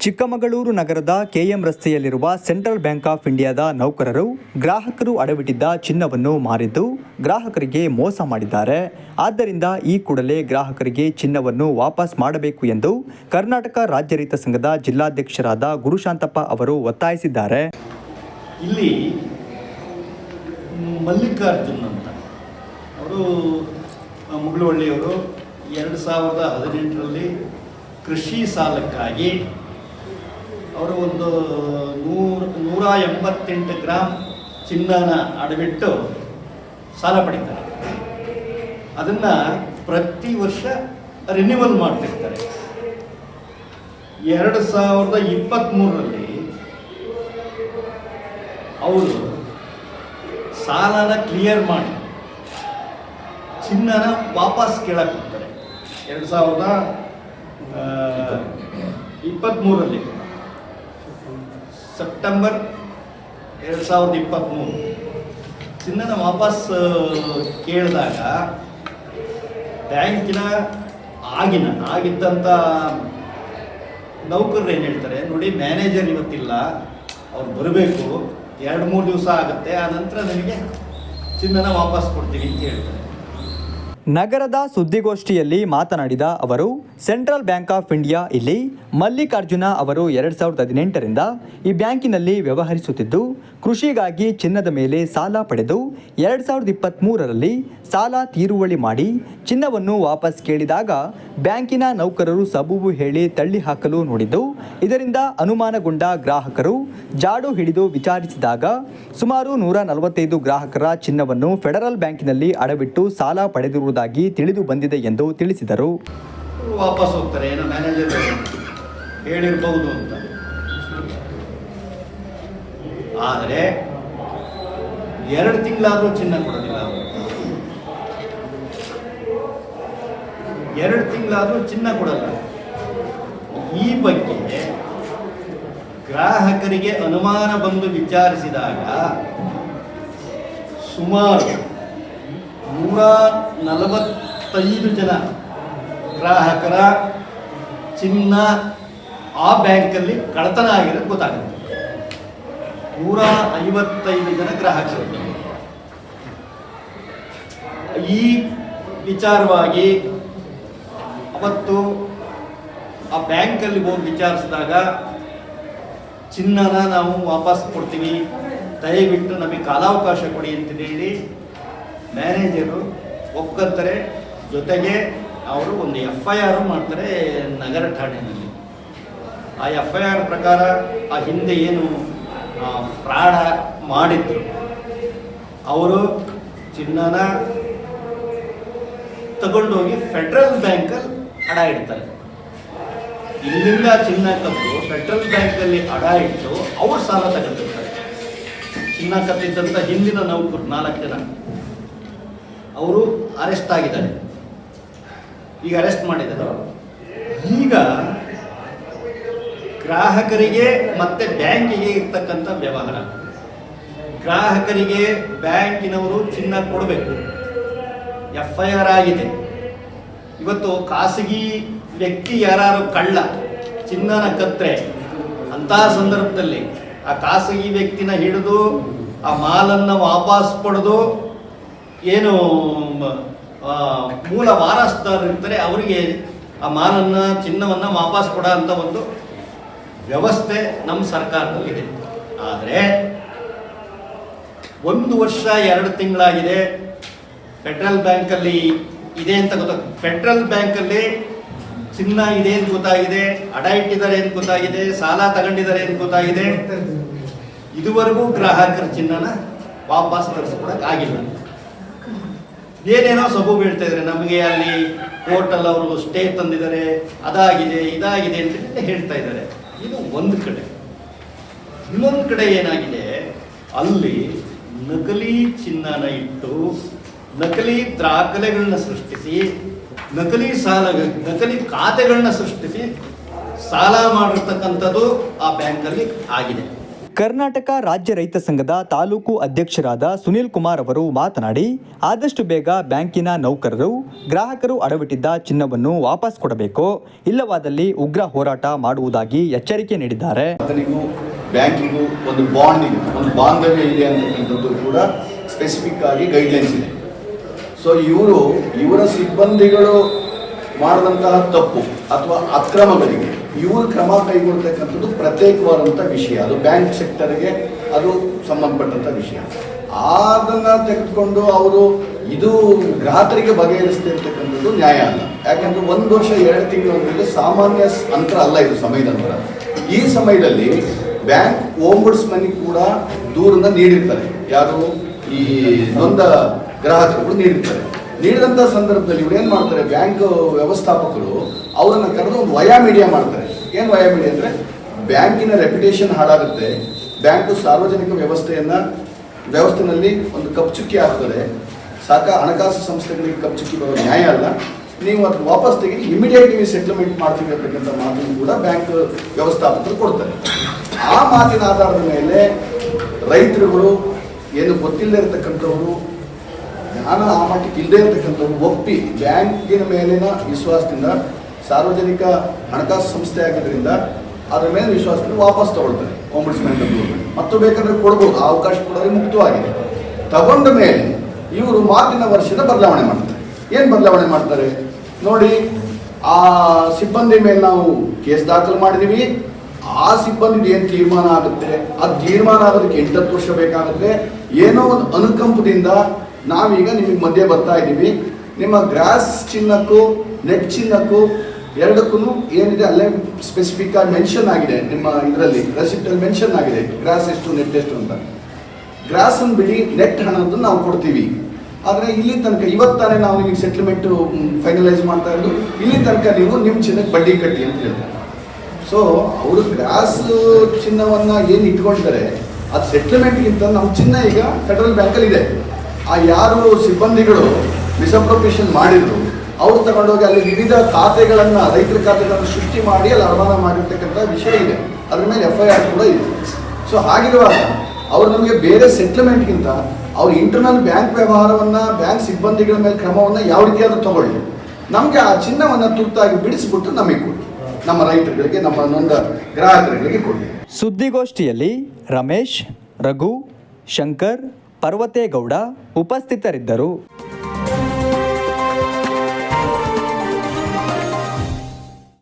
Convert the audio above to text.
ಚಿಕ್ಕಮಗಳೂರು ನಗರದ ಕೆಎಂ ರಸ್ತೆಯಲ್ಲಿರುವ central bank of ಇಂಡಿಯಾದ ನೌಕರರು ಗ್ರಾಹಕರು ಅಡವಿಟ್ಟಿದ್ದ ಚಿನ್ನವನ್ನು ಮಾರಿದ್ದು ಗ್ರಾಹಕರಿಗೆ ಮೋಸ ಮಾಡಿದ್ದಾರೆ. ಆದ್ದರಿಂದ ಈ ಕೂಡಲೇ ಗ್ರಾಹಕರಿಗೆ ಚಿನ್ನವನ್ನು ವಾಪಸ್ ಮಾಡಬೇಕು ಎಂದು ಕರ್ನಾಟಕ ರಾಜ್ಯ ರೈತ ಸಂಘದ ಜಿಲ್ಲಾಧ್ಯಕ್ಷರಾದ ಗುರುಶಾಂತಪ್ಪ ಅವರು ಒತ್ತಾಯಿಸಿದ್ದಾರೆ. ಇಲ್ಲಿ ಮಲ್ಲಿಕಾರ್ಜುನ್ ಅಂತ ಅವರು ಮುಗುಳುವಳ್ಳಿಯವರು 2018ರಲ್ಲಿ ಕೃಷಿ ಸಾಲಕ್ಕಾಗಿ ಅವರು ಒಂದು 188 ಗ್ರಾಮ್ ಚಿನ್ನನ ಅಡವಿಟ್ಟು ಸಾಲ ಪಡೀತಾರೆ. ಅದನ್ನು ಪ್ರತಿ ವರ್ಷ ರಿನ್ಯೂವಲ್ ಮಾಡ್ತಿರ್ತಾರೆ. 2023ರಲ್ಲಿ ಅವರು ಸಾಲನ ಕ್ಲಿಯರ್ ಮಾಡಿ ಚಿನ್ನನ ವಾಪಸ್ ಕೇಳಕ್ಕೆ ಹೋಗ್ತಾರೆ. 2023ರಲ್ಲಿ ಸೆಪ್ಟೆಂಬರ್ 2023 ಚಿನ್ನನ ವಾಪಸ್ ಕೇಳಿದಾಗ ಬ್ಯಾಂಕಿನ ಆಗಿದ್ದಂಥ ನೌಕರರು ಏನು ಹೇಳ್ತಾರೆ, ನೋಡಿ ಮ್ಯಾನೇಜರ್ ಇವತ್ತಿಲ್ಲ, ಅವ್ರು ಬರಬೇಕು, 2-3 ದಿವಸ ಆಗುತ್ತೆ, ಆ ನಂತರ ನಿಮಗೆ ಚಿನ್ನನ ವಾಪಸ್ ಕೊಡ್ತೀವಿ ಅಂತ ಹೇಳ್ತಾರೆ. ನಗರದ ಸುದ್ದಿಗೋಷ್ಠಿಯಲ್ಲಿ ಮಾತನಾಡಿದ ಅವರು, ಸೆಂಟ್ರಲ್ ಬ್ಯಾಂಕ್ ಆಫ್ ಇಂಡಿಯಾ ಇಲ್ಲಿ ಮಲ್ಲಿಕಾರ್ಜುನ ಅವರು 2018ರಿಂದ ಈ ಬ್ಯಾಂಕಿನಲ್ಲಿ ವ್ಯವಹರಿಸುತ್ತಿದ್ದು ಕೃಷಿಗಾಗಿ ಚಿನ್ನದ ಮೇಲೆ ಸಾಲ ಪಡೆದು 2023ರಲ್ಲಿ ಸಾಲ ತೀರುವಳಿ ಮಾಡಿ ಚಿನ್ನವನ್ನು ವಾಪಸ್ ಕೇಳಿದಾಗ ಬ್ಯಾಂಕಿನ ನೌಕರರು ಸಬೂಬು ಹೇಳಿ ತಳ್ಳಿ ಹಾಕಲು ನೋಡಿದ್ದು, ಇದರಿಂದ ಅನುಮಾನಗೊಂಡ ಗ್ರಾಹಕರು ಜಾಡು ಹಿಡಿದು ವಿಚಾರಿಸಿದಾಗ ಸುಮಾರು 145 ಗ್ರಾಹಕರ ಚಿನ್ನವನ್ನು ಫೆಡರಲ್ ಬ್ಯಾಂಕಿನಲ್ಲಿ ಅಡವಿಟ್ಟು ಸಾಲ ಪಡೆದಿರುವುದಾಗಿ ತಿಳಿದು ಬಂದಿದೆ ಎಂದು ತಿಳಿಸಿದರು. ವಾಪಸ್ ಹೋಗ್ತಾರೆ, ಏನೋ ಮ್ಯಾನೇಜರ್ ಹೇಳಿರ್ಬಹುದು ಅಂತ. ಆದರೆ 2 ತಿಂಗಳಾದರೂ ಚಿನ್ನ ಕೊಡೋದಿಲ್ಲ. 2 ತಿಂಗಳಾದರೂ ಚಿನ್ನ ಕೊಡಲ್ಲ. ಈ ಬಗ್ಗೆ ಗ್ರಾಹಕರಿಗೆ ಅನುಮಾನ ಬಂದು ವಿಚಾರಿಸಿದಾಗ ಸುಮಾರು 145 ಜನ ಗ್ರಾಹಕರ ಚಿನ್ನ ಆ ಬ್ಯಾಂಕಲ್ಲಿ ಕಳ್ಳತನ ಆಗಿರೋದು ಗೊತ್ತಾಗುತ್ತೆ. 155 ಜನ ಗ್ರಾಹಕರು. ಈ ವಿಚಾರವಾಗಿ ಅವತ್ತು ಆ ಬ್ಯಾಂಕಲ್ಲಿ ಹೋಗಿ ವಿಚಾರಿಸಿದಾಗ ಚಿನ್ನನ ನಾವು ವಾಪಸ್ ಕೊಡ್ತೀವಿ, ದಯವಿಟ್ಟು ನಮಗೆ ಕಾಲಾವಕಾಶ ಕೊಡಿ ಅಂತ ಹೇಳಿ ಮ್ಯಾನೇಜರು ಒಪ್ಕೊಳ್ತಾರೆ. ಜೊತೆಗೆ ಅವರು ಒಂದು FIR ಮಾಡ್ತಾರೆ ನಗರ ಠಾಣೆಯಲ್ಲಿ. ಆ FIR ಪ್ರಕಾರ ಆ ಹಿಂದೆ ಏನು ಫ್ರಾಡ್ ಮಾಡಿದ್ರು ಅವರು ಚಿನ್ನನ ತಗೊಂಡೋಗಿ ಫೆಡರಲ್ ಬ್ಯಾಂಕಲ್ಲಿ ಅಡ ಇಡ್ತಾರೆ. ಇಲ್ಲಿಂದ ಚಿನ್ನ ಕದ್ದು ಫೆಡರಲ್ ಬ್ಯಾಂಕಲ್ಲಿ ಅಡ ಇಟ್ಟು ಅವ್ರು ಸಾಲ ತಗೊಂಡಿರ್ತಾರೆ. ಚಿನ್ನ ಕದ್ದಿದ್ದಂಥ ಹಿಂದಿನ ನೌಕರು 4 ಜನ ಅವರು ಅರೆಸ್ಟ್ ಆಗಿದ್ದಾರೆ. ಈಗ ಅರೆಸ್ಟ್ ಮಾಡಿದ್ದಾರೆ. ಈಗ ಗ್ರಾಹಕರಿಗೆ ಮತ್ತೆ ಬ್ಯಾಂಕಿಗೆ ಇರ್ತಕ್ಕಂಥ ವ್ಯವಹಾರ, ಗ್ರಾಹಕರಿಗೆ ಬ್ಯಾಂಕಿನವರು ಚಿನ್ನ ಕೊಡಬೇಕು. FIR ಆಗಿದೆ. ಇವತ್ತು ಖಾಸಗಿ ವ್ಯಕ್ತಿ ಯಾರು ಕಳ್ಳ ಚಿನ್ನನ ಕತ್ತರೆ ಅಂತಹ ಸಂದರ್ಭದಲ್ಲಿ ಆ ಖಾಸಗಿ ವ್ಯಕ್ತಿನ ಹಿಡಿದು ಆ ಮಾಲನ್ನು ವಾಪಸ್ ಪಡೆದು ಏನು ಮೂಲ ವಾರಸ್ದಾರರು ಇರ್ತಾರೆ ಅವರಿಗೆ ಆ ಮಾಲನ್ನು ಚಿನ್ನವನ್ನು ವಾಪಸ್ ಕೊಡೋ ಅಂತ ಒಂದು ವ್ಯವಸ್ಥೆ ನಮ್ಮ ಸರ್ಕಾರದಲ್ಲಿದೆ. ಆದರೆ 1 ವರ್ಷ 2 ತಿಂಗಳಾಗಿದೆ. ಫೆಡರಲ್ ಬ್ಯಾಂಕಲ್ಲಿ ಇದೆ ಅಂತ ಗೊತ್ತಾಗ್ತದೆ. ಫೆಡರಲ್ ಬ್ಯಾಂಕಲ್ಲಿ ಚಿನ್ನ ಇದೆ ಅಂತ ಗೊತ್ತಾಗಿದೆ, ಅಡ ಇಟ್ಟಿದ್ದಾರೆ ಅಂತ ಗೊತ್ತಾಗಿದೆ, ಸಾಲ ತಗೊಂಡಿದ್ದಾರೆ ಅಂತ ಗೊತ್ತಾಗಿದೆ. ಇದುವರೆಗೂ ಗ್ರಾಹಕರ ಚಿನ್ನನ ವಾಪಸ್ ತರಿಸ್ಕೊಡಕ್ಕೆ ಆಗಿಲ್ಲ. ಏನೇನೋ ಸಬೂಬು ಹೇಳ್ತಾ ಇದ್ದಾರೆ, ನಮಗೆ ಅಲ್ಲಿ ಕೋರ್ಟಲ್ಲಿ ಅವರು ಸ್ಟೇ ತಂದಿದ್ದಾರೆ, ಅದಾಗಿದೆ ಇದಾಗಿದೆ ಅಂತ ಹೇಳ್ತಾ ಇದ್ದಾರೆ. ಇದು ಒಂದು ಕಡೆ. ಇನ್ನೊಂದು ಕಡೆ ಏನಾಗಿದೆ, ಅಲ್ಲಿ ನಕಲಿ ಚಿನ್ನನ ಇಟ್ಟು ನಕಲಿ ದಾಖಲೆಗಳನ್ನ ಸೃಷ್ಟಿಸಿ ನಕಲಿ ಖಾತೆಗಳನ್ನ ಸೃಷ್ಟಿಸಿ ಸಾಲ ಮಾಡಿರ್ತಕ್ಕಂಥದ್ದು ಆ ಬ್ಯಾಂಕಲ್ಲಿ ಆಗಿದೆ. ಕರ್ನಾಟಕ ರಾಜ್ಯ ರೈತ ಸಂಘದ ತಾಲೂಕು ಅಧ್ಯಕ್ಷರಾದ ಸುನೀಲ್ ಕುಮಾರ್ ಅವರು ಮಾತನಾಡಿ, ಆದಷ್ಟು ಬೇಗ ಬ್ಯಾಂಕಿನ ನೌಕರರು ಗ್ರಾಹಕರು ಅಡವಿಟ್ಟಿದ್ದ ಚಿನ್ನವನ್ನು ವಾಪಸ್ ಕೊಡಬೇಕು, ಇಲ್ಲವಾದಲ್ಲಿ ಉಗ್ರ ಹೋರಾಟ ಮಾಡುವುದಾಗಿ ಎಚ್ಚರಿಕೆ ನೀಡಿದ್ದಾರೆ. ಬ್ಯಾಂಕಿಗೂ ಒಂದು ಬಾಂಧವ್ಯ ಇದೆ ಅಂತಕ್ಕಂಥದ್ದು ಕೂಡ ಸ್ಪೆಸಿಫಿಕ್ ಆಗಿ ಗೈಡ್ಲೈನ್ಸ್ ಇದೆ. ಸೊ ಇವರ ಸಿಬ್ಬಂದಿಗಳು ಮಾಡಿದಂತಹ ತಪ್ಪು ಅಥವಾ ಅಕ್ರಮಗಳಿಗೆ ಇವರು ಕ್ರಮ ಕೈಗೊಳ್ತಕ್ಕಂಥದ್ದು ಪ್ರತ್ಯೇಕವಾದಂಥ ವಿಷಯ. ಅದು ಬ್ಯಾಂಕ್ ಸೆಕ್ಟರ್ಗೆ ಅದು ಸಂಬಂಧಪಟ್ಟಂಥ ವಿಷಯ. ಅದನ್ನು ತೆಗೆದುಕೊಂಡು ಅವರು ಇದು ಗ್ರಾಹಕರಿಗೆ ಬಗೆಹರಿಸ್ತಾ ಇರ್ತಕ್ಕಂಥದ್ದು ನ್ಯಾಯ ಅಲ್ಲ. ಯಾಕಂದ್ರೆ 1 ವರ್ಷ 2 ತಿಂಗಳು ಸಾಮಾನ್ಯ ಅಂತರ ಅಲ್ಲ, ಇದು ಸಮಯದ ಅಂತರ. ಈ ಸಮಯದಲ್ಲಿ ಬ್ಯಾಂಕ್ ಓಂಬುಡ್ಸ್ಮನ್ ಕೂಡ ದೂರನ್ನ ನೀಡಿರ್ತಾರೆ. ಯಾರು ಈ ನೊಂದ ಗ್ರಾಹಕರು ನೀಡಿರ್ತಾರೆ. ನೀಡಿದಂಥ ಸಂದರ್ಭದಲ್ಲಿ ಇವ್ರು ಏನು ಮಾಡ್ತಾರೆ, ಬ್ಯಾಂಕ್ ವ್ಯವಸ್ಥಾಪಕರು ಅವರನ್ನು ಕರೆದು ಒಂದು ವಯಾ ಮೀಡಿಯಾ ಮಾಡ್ತಾರೆ. ಏನು ವಯಾ ಮೀಡಿಯಾ ಅಂದರೆ, ಬ್ಯಾಂಕಿನ ರೆಪ್ಯುಟೇಷನ್ ಹಾಳಾಗುತ್ತೆ, ಬ್ಯಾಂಕು ಸಾರ್ವಜನಿಕ ವ್ಯವಸ್ಥೆಯಲ್ಲಿ ಒಂದು ಕಪ್ಚುಕ್ಕಿ ಆಗ್ತದೆ, ಹಣಕಾಸು ಸಂಸ್ಥೆಗಳಿಗೆ ಕಪ್ಚುಕ್ಕಿ ಬರೋ ನ್ಯಾಯ ಅಲ್ಲ, ನೀವು ಅದನ್ನು ವಾಪಸ್ ತೆಗೆದು ಇಮಿಡಿಯೇಟ್ಲಿ ಸೆಟ್ಲ್ಮೆಂಟ್ ಮಾಡ್ತೀವಿ ಅಂತಕ್ಕಂಥ ಮಾತನ್ನು ಕೂಡ ಬ್ಯಾಂಕ್ ವ್ಯವಸ್ಥಾಪಕರು ಕೊಡ್ತಾರೆ. ಆ ಮಾತಿನ ಆಧಾರದ ಮೇಲೆ ರೈತರುಗಳು ಏನು ಗೊತ್ತಿಲ್ಲದೆ ಇರತಕ್ಕಂಥವರು, ಜ್ಞಾನ ಆ ಮಟ್ಟಕ್ಕೆ ಇಲ್ಲದೆ ಇರತಕ್ಕಂಥವ್ರು ಒಪ್ಪಿ ಬ್ಯಾಂಕಿನ ಮೇಲಿನ ವಿಶ್ವಾಸದಿಂದ, ಸಾರ್ವಜನಿಕ ಹಣಕಾಸು ಸಂಸ್ಥೆ ಆಗಿದ್ದರಿಂದ ಅದರ ಮೇಲೆ ವಿಶ್ವಾಸದಿಂದ ವಾಪಸ್ ತಗೊಳ್ತಾರೆ ಓಂಬುಡ್ಸ್ಮನ್ ಮತ್ತು ಬೇಕಾದರೆ ಕೊಡ್ಬೋದು, ಆ ಅವಕಾಶ ಕೂಡ ಮುಕ್ತವಾಗಿದೆ. ತಗೊಂಡ ಮೇಲೆ ಇವರು ಮಾತಿನ ವರ್ಷದ ಬದಲಾವಣೆ ಮಾಡ್ತಾರೆ. ಏನು ಬದಲಾವಣೆ ಮಾಡ್ತಾರೆ ನೋಡಿ, ಆ ಸಿಬ್ಬಂದಿ ಮೇಲೆ ನಾವು ಕೇಸ್ ದಾಖಲು ಮಾಡಿದ್ದೀವಿ, ಆ ಸಿಬ್ಬಂದಿದು ಏನು ತೀರ್ಮಾನ ಆಗುತ್ತೆ, ಆ ತೀರ್ಮಾನ ಆಗೋದಕ್ಕೆ 8 ವರ್ಷ ಬೇಕಾಗುತ್ತೆ, ಏನೋ ಒಂದು ಅನುಕಂಪದಿಂದ ನಾವೀಗ ನಿಮಗೆ ಮಧ್ಯೆ ಬರ್ತಾ ಇದ್ದೀವಿ, ನಿಮ್ಮ ಗ್ರಾಸ್ ಚಿನ್ನಕ್ಕೂ ನೆಟ್ ಚಿನ್ನಕ್ಕೂ ಎರಡಕ್ಕೂ ಏನಿದೆ ಅಲ್ಲೇ ಸ್ಪೆಸಿಫಿಕ್ ಆಗಿ ಮೆನ್ಷನ್ ಆಗಿದೆ. ನಿಮ್ಮ ಇದರಲ್ಲಿ ರೆಸಿಪ್ಟಲ್ಲಿ ಮೆನ್ಷನ್ ಆಗಿದೆ ಗ್ರಾಸ್ ಎಷ್ಟು ನೆಟ್ ಎಷ್ಟು ಅಂತ. ಗ್ರಾಸನ್ನು ಬಿಡಿ, ನೆಟ್ ಹಣದ್ದು ನಾವು ಕೊಡ್ತೀವಿ. ಆದರೆ ಇಲ್ಲಿ ತನಕ ಇವತ್ತಾನೆ ನಾವು ನಿಮಗೆ ಸೆಟ್ಲ್ಮೆಂಟು ಫೈನಲೈಸ್ ಮಾಡ್ತಾ ಇರೋದು, ಇಲ್ಲಿ ತನಕ ನೀವು ನಿಮ್ಮ ಚಿನ್ನಕ್ಕೆ ಬಡ್ಡಿ ಕಟ್ಟಿ ಅಂತ ಹೇಳ್ತಾರೆ. ಸೊ ಅವರು ಗ್ರಾಸ್ ಚಿನ್ನವನ್ನು ಏನು ಇಟ್ಕೊಂಡಿದ್ದಾರೆ ಅದು ಸೆಟ್ಲ್ಮೆಂಟ್ಗಿಂತ ನಮ್ಮ ಚಿನ್ನ ಈಗ ಫೆಡರಲ್ ಬ್ಯಾಂಕಲ್ಲಿ ಇದೆ. ಆ ಯಾರು ಸಿಬ್ಬಂದಿಗಳು ಮಿಸ್ಅಪ್ರೋಪ್ರಿಯೇಷನ್ ಮಾಡಿದ್ರು ಅವರು ತಗೊಂಡೋಗಿ ಅಲ್ಲಿ ವಿವಿಧ ಖಾತೆಗಳನ್ನು, ರೈತರ ಖಾತೆಗಳನ್ನು ಸೃಷ್ಟಿ ಮಾಡಿ ಅಲ್ಲಿ ಅನುಮಾನ ಮಾಡಿರ್ತಕ್ಕಂಥ ವಿಷಯ ಇದೆ. ಅದ್ರ ಮೇಲೆ FIR ಕೂಡ ಇದೆ. ಸೊ ಹಾಗಿರುವಾಗ ಅವರು ನಮಗೆ ಬೇರೆ ಸೆಟ್ಲ್ಮೆಂಟ್ಗಿಂತ ಅವ್ರ ಇಂಟರ್ನಲ್ ಬ್ಯಾಂಕ್ ವ್ಯವಹಾರವನ್ನು, ಬ್ಯಾಂಕ್ ಸಿಬ್ಬಂದಿಗಳ ಮೇಲೆ ಕ್ರಮವನ್ನು ಯಾವ ರೀತಿಯಾದ್ರೂ ತಗೊಳ್ಳಿ, ನಮಗೆ ಆ ಚಿನ್ನವನ್ನು ತುರ್ತಾಗಿ ಬಿಡಿಸ್ಬಿಟ್ಟು ನಮಗೆ ಕೊಡಿ, ನಮ್ಮ ರೈತರುಗಳಿಗೆ, ನಮ್ಮ ನೊಂದ ಗ್ರಾಹಕರಿಗೆ ಕೊಡಿ. ಸುದ್ದಿಗೋಷ್ಠಿಯಲ್ಲಿ ರಮೇಶ್, ರಘು, ಶಂಕರ್, ಪರ್ವತೇಗೌಡ ಉಪಸ್ಥಿತರಿದ್ದರು.